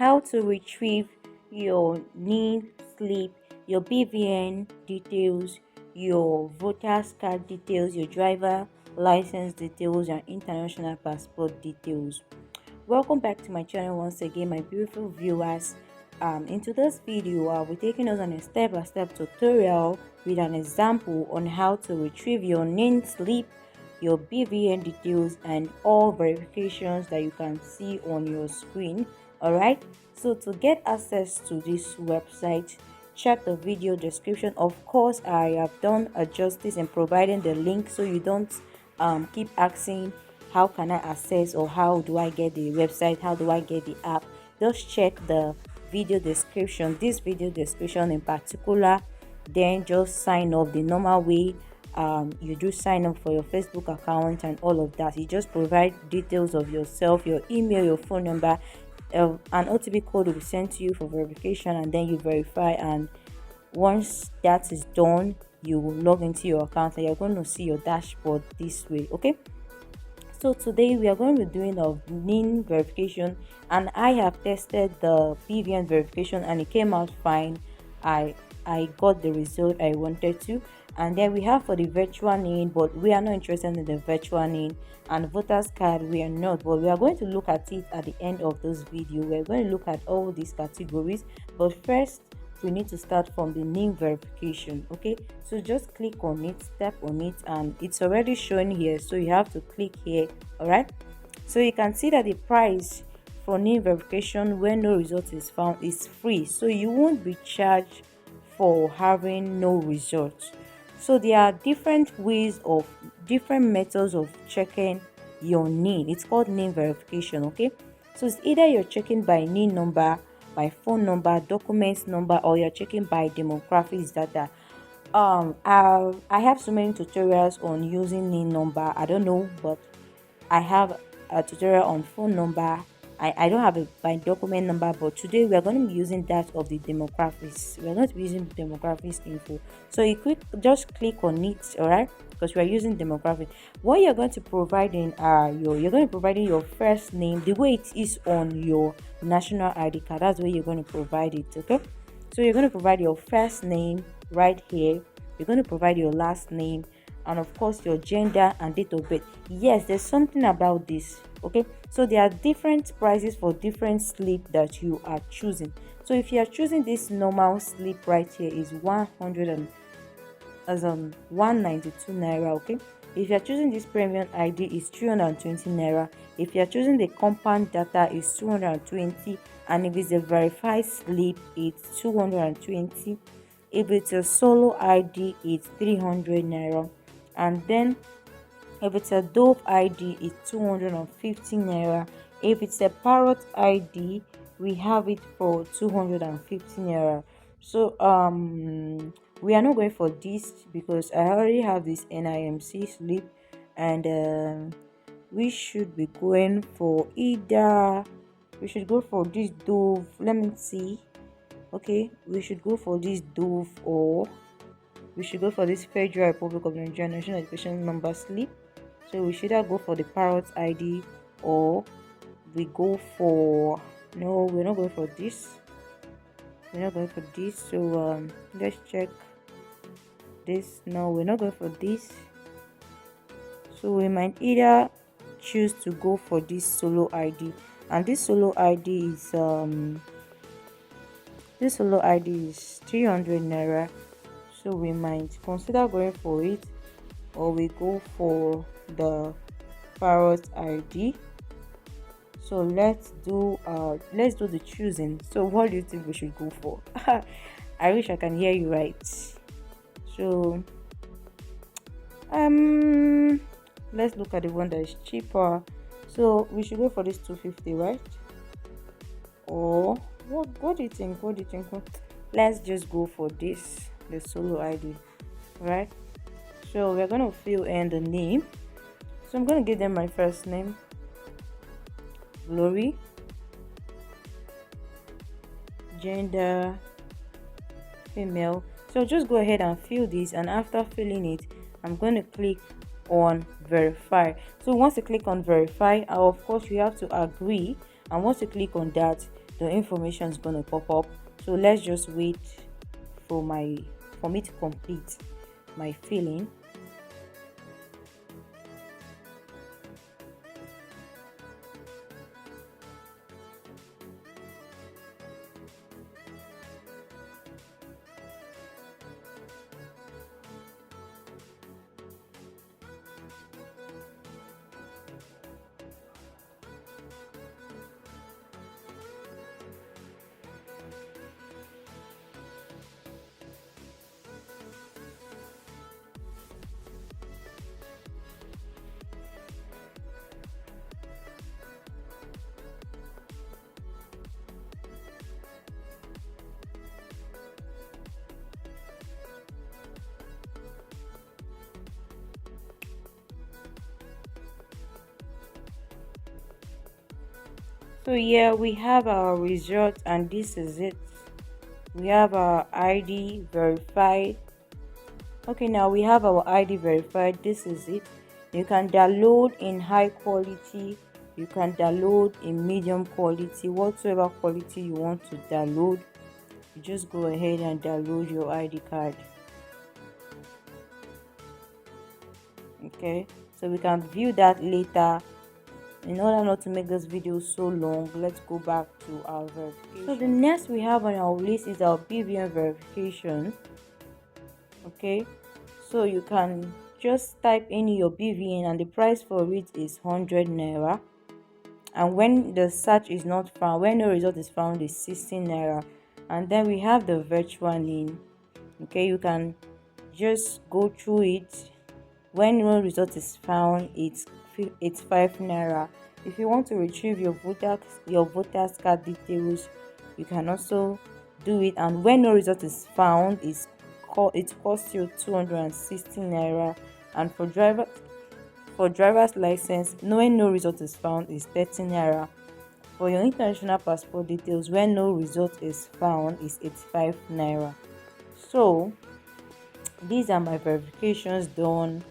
how to retrieve your NIN slip, your BVN details, your voter's card details, your driver license details, and international passport details. Welcome back to my channel once again, my beautiful viewers. Into this video, I'll be taking us on a step-by-step tutorial with an example on how to retrieve your NIN slip, your BVN details, and all verifications that you can see on your screen. Alright, so to get access to this website, check the video description. Of course, I have done a justice in providing the link so you don't keep asking how can I access or how do I get the website, how do I get the app. Just check the video description, this video description in particular, then just sign up the normal way you do sign up for your Facebook account and all of that. You just provide details of yourself, your email, your phone number, an OTP code will be sent to you for verification, and then you verify. And once that is done, you will log into your account and you're going to see your dashboard this way. Okay, so today we are going to be doing a NIN verification, and I have tested the BVN verification and it came out fine. I got the result I wanted to. And then we have for the virtual NIN, but we are not interested in the virtual NIN, and voters card we are not, but we are going to look at it at the end of this video. We're going to look at all these categories, but first we need to start from the NIN verification. Okay, so just click on it, tap on it, and it's already showing here, so you have to click here. All right, so you can see that the price for NIN verification when no result is found is free, so you won't be charged for having no results. So there are different methods of checking your NIN. It's called NIN verification. Okay, so it's either you're checking by NIN number, by phone number, documents number, or you're checking by demographics data. I have so many tutorials on using NIN number. I don't know, but I have a tutorial on phone number. I don't have it by document number, but today we are going to be using that of the demographics. We are going to be using demographics info. So you just click on it, all right? Because we are using demographics. What you're going to provide in you're going to provide in your first name the way it is on your national ID card. That's where you're going to provide it. Okay, so you're going to provide your first name right here. You're going to provide your last name, and of course your gender and date of birth. Yes, there's something about this. Okay, so there are different prices for different slip that you are choosing. So if you are choosing this normal slip right here is 192 naira. Okay, if you are choosing this premium ID is 320 naira. If you are choosing the compound data is 220, and if it's a verified slip it's 220. If it's a solo ID it's 300 naira, and then if it's a Dove ID, it's 250 naira. If it's a Parrot ID, we have it for 250 naira. So we are not going for this because I already have this NIMC slip, and we should be going for either. We should go for this Dove. Let me see. Okay, we should go for this Dove, or we should go for this Federal Republic of Nigeria National Education Number slip. So we should either go for the Parrot ID, or we go for, no, we're not going for this. We're not going for this. So let's check this. No, we're not going for this. So we might either choose to go for this solo ID, and this solo ID is 300 naira. So we might consider going for it, or we go for the Parrot ID. So let's do the choosing. So what do you think we should go for? I wish I can hear you right. So let's look at the one that is cheaper. So we should go for this 250, right? Or what do you think? Let's just go for this, the solo ID, right? So we're going to fill in the name. So I'm going to give them my first name, Glory, gender, female. So just go ahead and fill this, and after filling it, I'm going to click on verify. So once you click on verify, of course you have to agree, and once you click on that, the information is going to pop up. So let's just wait for me to complete my filling. So here we have our result, and this is it. We have our ID verified. Okay, now we have our ID verified. This is it. You can download in high quality, you can download in medium quality, whatsoever quality you want to download. You just go ahead and download your ID card. Okay, so we can view that later. In order not to make this video so long, let's go back to our verification. So the next we have on our list is our BVN verification. Okay, so you can just type in your BVN, and the price for it is 100 naira. And when the search is not found, when no result is found, is 16 naira. And then we have the virtual name. Okay, you can just go through it. When no result is found, it's 5 naira. If you want to retrieve your voters card details, you can also do it. And when no result is found, it costs you 260 naira. And for driver's license, when no result is found, is 30 naira. For your international passport details, when no result is found, is 85 naira. So these are my verifications done.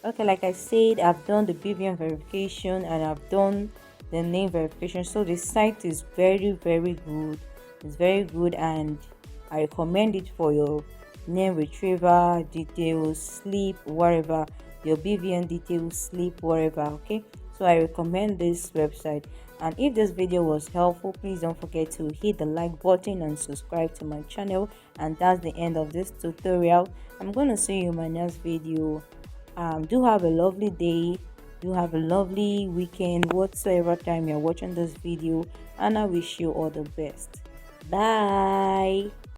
Okay, like I said, I've done the BVN verification and I've done the name verification. So the site is very good. It's very good, and I recommend it for your name retrieval details, sleep, whatever, your BVN details, sleep, whatever. Okay, so I recommend this website. And if this video was helpful, please don't forget to hit the like button and subscribe to my channel. And that's the end of this tutorial. I'm gonna see you in my next video. Do have a lovely day, do have a lovely weekend, whatsoever time you're watching this video, and I wish you all the best. Bye.